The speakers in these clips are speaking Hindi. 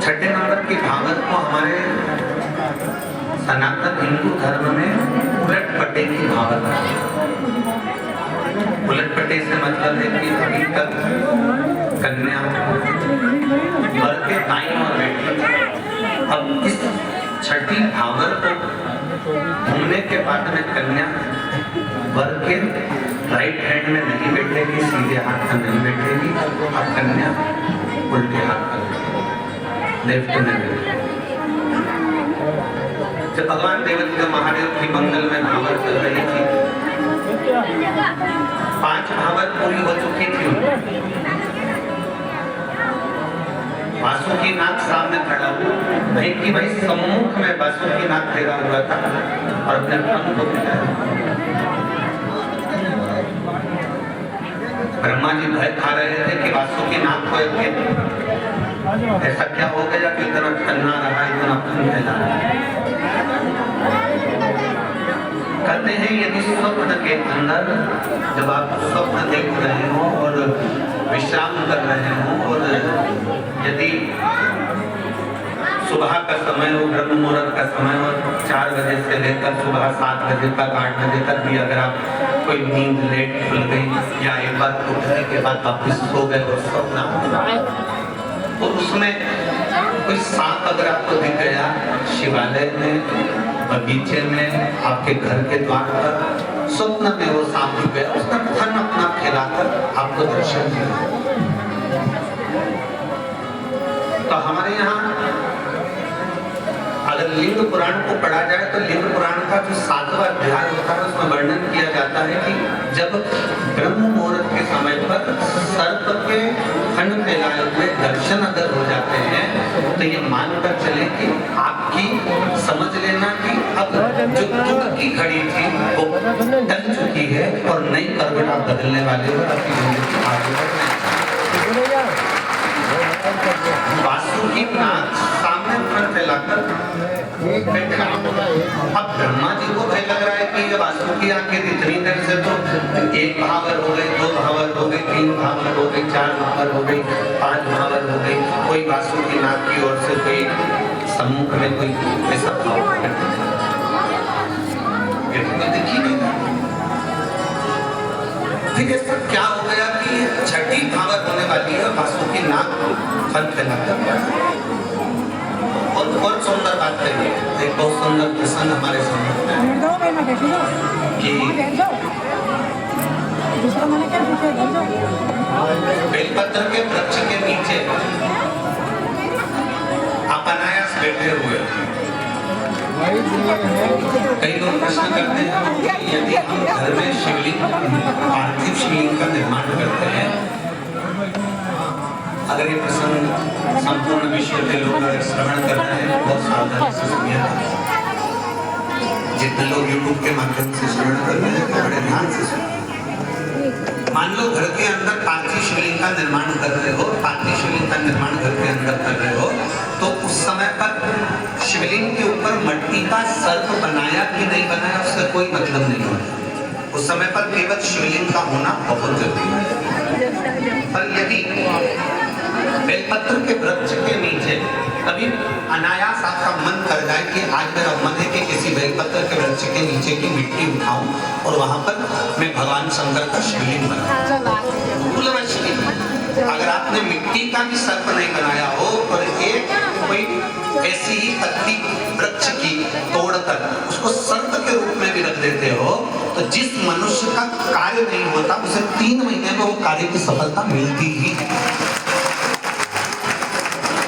छठे नंबर की भागवत को हमारे सनातन हिंदू धर्म में उलट पटे की भागवत है। उलट पटे से मतलब है कि अभी तक कन्या वर के दाईं और बैठी, अब इस छठी भागवत को घूमने के बाद में कन्या वर के राइट हैंड में नहीं बैठेगी, सीधे हाथ में नहीं बैठेगी, अब कन्या उल्टे हाथ पर लेफ्ट में बैठेगी। जब भगवान देवता महादेव की मंगल में भागवत चल रही थी, 5 भागवत पूरी हो चुकी थी। बासुकीनाथ सामने खड़ा हुआ, नहीं कि भाई सम्मुख में बासुकीनाथ तेरा हुआ था और अपने फन को दिखाया। ब्रह्मा जी भय खा रहे थे कि बासुकीनाथ को ऐसा क्या हो गया कि इतना तन्ना रहा, इतना फन फैला। कहते हैं यदि स्वप्न के अंदर जब आप स्वप्न देख रहे हो और विश्राम कर रहे हो और यदि सुबह का समय हो, ब्रह्म मुहूर्त का समय हो, 4 बजे से लेकर सुबह 7 बजे तक 8 बजे तक भी अगर आप कोई नींद लेट खुल गई या एक बार उठने के बाद वापिस सो गए और स्वप्न तो उसमें कोई सांप अगर आपको दिख गया शिवालय में, बगीचे में, आपके घर के द्वार पर स्वप्न में वो सांप दिख गया, उसका थन अपना फैलाकर आपको दर्शन दिया। तो हमारे यहाँ अगर लिंग पुराण को पढ़ा जाए तो लिंग पुराण का जो 7वां अध्याय होता है उसमें वर्णन किया जाता है कि जब ब्रह्म मुहूर्त के समय पर सर्प के खंड फैलाए हुए दर्शन अगर हो जाते हैं तो ये मानकर चले कि आपकी समझ लेना कि अब जो दुख की घड़ी थी वो टल चुकी है और नई करवट आप बदलने वाले हो, आपकी जिंदगी आगे बढ़ने। बासुकीनाथ सामने फन फैलाकर अब ब्रह्मा जी को भय लग रहा है कि जब बासुकी आके इतनी देर से तो 1 भावर हो गई, 2 भावर हो गई, 3 भावर हो गई, 4 भावर हो गई, 5 भावर हो गई, कोई बासुकीनाथ की ओर से कोई सम्मुख में कोई ऐसा भाव दिखी नहीं। फिर ऐसा क्या हो गया कि छठी भावर होने वाली है, बासुकीनाथ फन फैलाकर और सुंदर बात करिए, एक बहुत सुंदर प्रसंग हमारे सामने कि बेलपत्र के वृक्ष के नीचे आप अनायास बैठे हुए। कई लोग प्रश्न करते हैं कि यदि हम घर में शिवलिंग, पार्थिव शिवलिंग का निर्माण करते हैं, अगर ये प्रसंग संपूर्ण विश्व के लोग अगर श्रवण कर रहे हैं बहुत सावधानी से सुनिए। जितने लोग YouTube के माध्यम से श्रवण कर रहे हैं बड़े ध्यान से सुनिए। मान लो घर के अंदर पार्थिव शिवलिंग का निर्माण कर रहे हो, पार्थिव शिवलिंग का निर्माण घर के अंदर कर रहे हो, तो उस समय पर शिवलिंग के ऊपर मिट्टी का सर्प बनाया कि नहीं बनाया उससे कोई मतलब नहीं होता। उस समय पर केवल शिवलिंग का होना बहुत जरूरी है। पर यदि बेलपत्र के वृक्ष के नीचे कभी अनायास आपका मन कर जाए कि आज मेरा मन है कि किसी बेलपत्र के वृक्ष के नीचे की मिट्टी उठाऊं और वहां पर मैं भगवान शंकर का शिवलिंग बनाऊं, अगर आपने मिट्टी का भी सर्प नहीं बनाया हो और एक कोई ऐसी ही पत्ती वृक्ष की तोड़कर उसको सर्प के रूप में भी रख देते हो तो जिस मनुष्य का कार्य नहीं होता उसे 3 महीने में वो कार्य की सफलता मिलती ही है,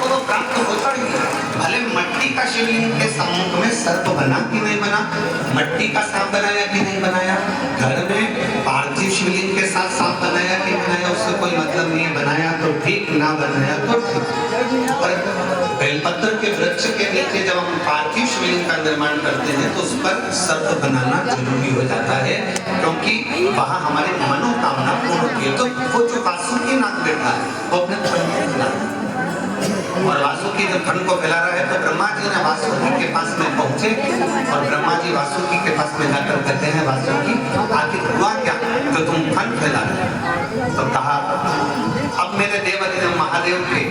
तो प्राप्त होता ही है। भले मट्टी का शिवलिंग के सम्मुख में सर्प बना कि नहीं बना, मट्टी का सांप बनाया कि नहीं बनाया, घर में पार्थिव शिवलिंग के साथ सांप बनाया कि बनाया उससे कोई मतलब नहीं, बनाया तो ठीक, ना बनाया तो ठीक। पर बेलपत्र के वृक्ष के नीचे जब हम पार्थिव शिवलिंग का निर्माण करते हैं तो उस पर सर्प बनाना जरूरी हो जाता है, क्योंकि वहां हमारी मनोकामना पूर्ण होती है। तो वो जो बासुकीनाथ बैठा है वो अपने फन को फैला रहा है और वासुकी जब फन को फैला रहा है तो ब्रह्मा जी ने वासुकी के पास में पहुंचे और ब्रह्मा जी वासुकी के पास में जाकर कहते हैं वासुकी आखिर हुआ क्या तो तुम फन फैला रहे? तो कहा अब मेरे देव महादेव के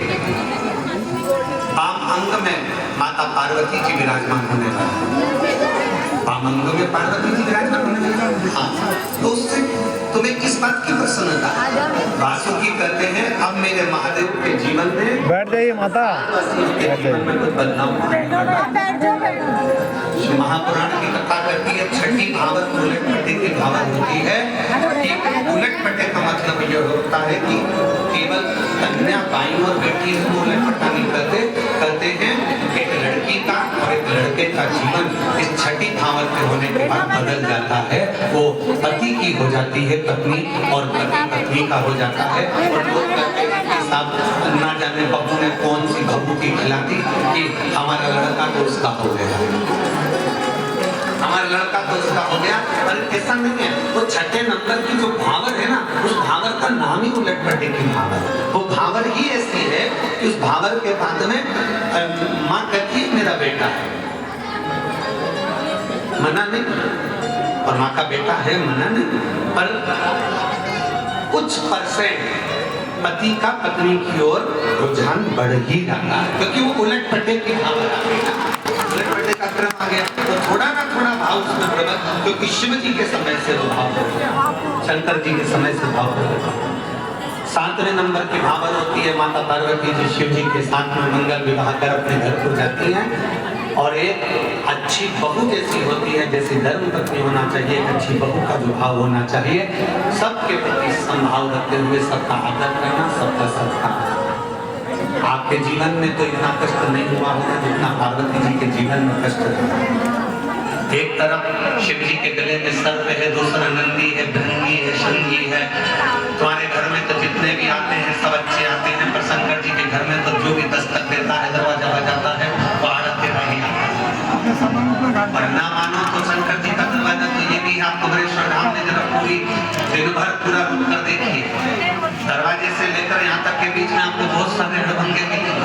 वाम अंग में माता पार्वती जी विराजमान होने वाले, वाम अंग में पार्वती जी विराजमान होने वाले। हाँ, तो उससे तुम्हें किस बात की प्रसन्नता? वासुकी कहते हैं अब मेरे महादेव के जीवन में बैठ जाइए माता, महापुराण की कथा करती है, छठी भावत उलट पटे की भावत होती है। उलट पटे का मतलब यह होता है कि केवल कन्या बाई और बेटी को उलट पटा नहीं कहते हैं एक लड़की का और एक लड़के का जीवन इस छठी भावत के होने के बाद बदल जाता है। वो पति की हो जाती है पत्नी और पति पत्नी का हो जाता है। और लोग कहते हैं कि साहब ना जाने बहू ने कौन सी बहू की खिला दी कि हमारा लड़का तो उसका हो गया, हमारा लड़का तो उसका हो गया। पर ऐसा नहीं है, वो छठे नंबर की जो भावर है ना, उस भावर का नाम ही उलट पटे की भावर। वो भावर ही ऐसी है कि उस भावर के बाद में माँ कहती है मेरा बेटा है, मना नहीं, और माँ का बेटा है मना नहीं, पर कुछ परसेंट पति का पत्नी की ओर रुझान बढ़ ही जाता है, क्योंकि वो उलट पटे की भावर आ गई, उलट पटे का क्रम आ गया। तो थोड़ा ना थोड़ा भाव उसमें प्रबल, क्योंकि शिव जी के समय से वो भाव हो गया, शंकर जी के समय से भाव हो गया। 7वें नंबर की भावर होती है माता पार्वती जी शिव जी के साथ में मंगल विवाह कर अपने घर को जाती हैं। और एक अच्छी बहू जैसी होती है, जैसे धर्म पत्नी होना चाहिए, एक अच्छी बहू का जो भाव होना चाहिए, सबके प्रति संभाव रखते हुए सबका आदर करना, सबका सत्कार। आपके जीवन में तो इतना कष्ट नहीं हुआ होगा जितना पार्वती जी के जीवन में कष्ट है। एक तरफ शिव जी के गले में सर्प है, दूसरा नंदी है, भृंगी है, शंगी है। तुम्हारे घर में तो जितने भी आते हैं सब अच्छे आते हैं, पर शंकर जी के घर में तो जो भी दस्तक देता है, दरवाजा बजाता है, वो आड़त देता ही आता है। और ना मानो तो शंकर जी का दरवाजा तो ये भी आपको बड़ेश्वर धाम में जरा पूरी दिन भर पूरा रुक कर देखिए, दरवाजे से लेकर यहाँ तक के बीच में आपको बहुत सारे हड़भंगे मिलेंगे।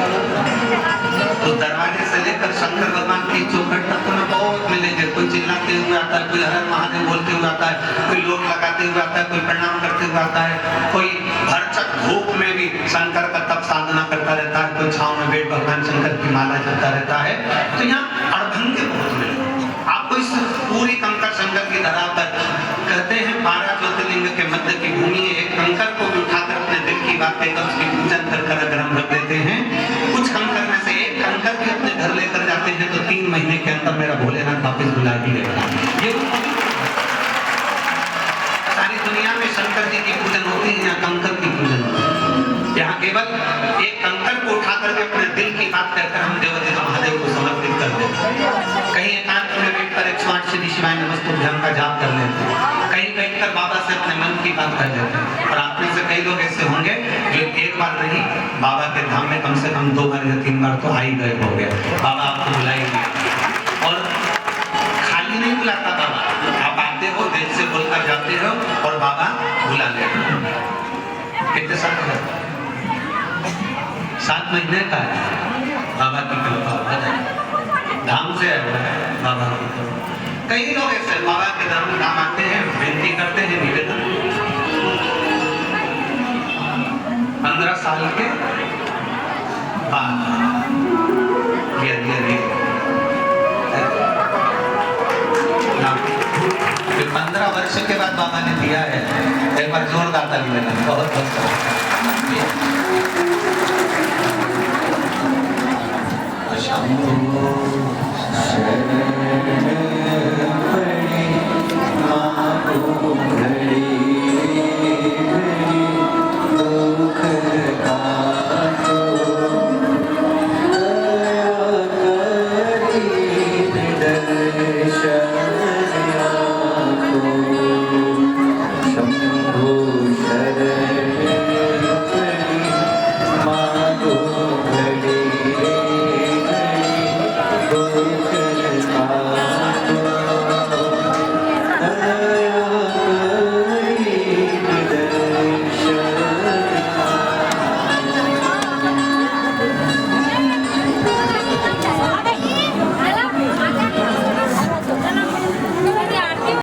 तो दरवाजे से लेकर शंकर भगवान की चौखट तक तुम्हें बहुत मिलेंगे। कोई चिल्लाते हुए आता है, कोई हर महादेव बोलते हुए आता है, कोई लोग लगाते हुए आता है, कोई प्रणाम करते हुए आता है, कोई भरचक धूप में भी शंकर का तप साधना करता रहता है, कोई छांव में बैठ भगवान शंकर की माला जपता रहता है। तो यहाँ अड़भंगे बहुत मिलेंगे आपको इस पूरी कंकर शंकर की धरा पर। कहते हैं 12 ज्योतिर्लिंग के मध्य की भूमि एक कंकर को भी उठाकर अपने दिल की बात कहकर उसकी पूजन कर अगर हम रख देते हैं, कुछ कंकर में से एक कंकर भी अपने घर लेकर जाते हैं तो 3 महीने के अंदर मेरा भोलेनाथ वापिस बुला ही लेगा। ये सारी दुनिया में शंकर जी की पूजन होती है, यहाँ कंकर की पूजन होती है। यहाँ केवल एक कंकर को उठा करके अपने दिल की बात कहकर हम देवदेव महादेव को समर्पित कर देते हैं। कहीं एकांत में बैठकर 108 श्री शिवाय नमस्तुभ्यं का जाप कर लेते हैं, कहीं बैठकर बाबा से अपने मन की बात कर लेते हैं। और आप में से कई लोग ऐसे होंगे जो एक बार नहीं बाबा के धाम में कम से कम 2 बार या 3 बार तो आ ही गए होंगे। बाबा आपको बुलाएंगे और खाली नहीं बुलाता बाबा, आप आते हो दिल से बोलकर जाते हो और बाबा बुला लेते हैं। कितने साल का 7 महीने का है, बाबा की कृपा धाम से है बाबा की कृपा। कई लोग ऐसे बाबा के धाम आते हैं, विनती करते हैं, निवेदन 15 साल के बाद फिर 15 वर्ष के बाद बाबा ने दिया है। एक बार जोरदार ताली बजाना, बहुत बहुत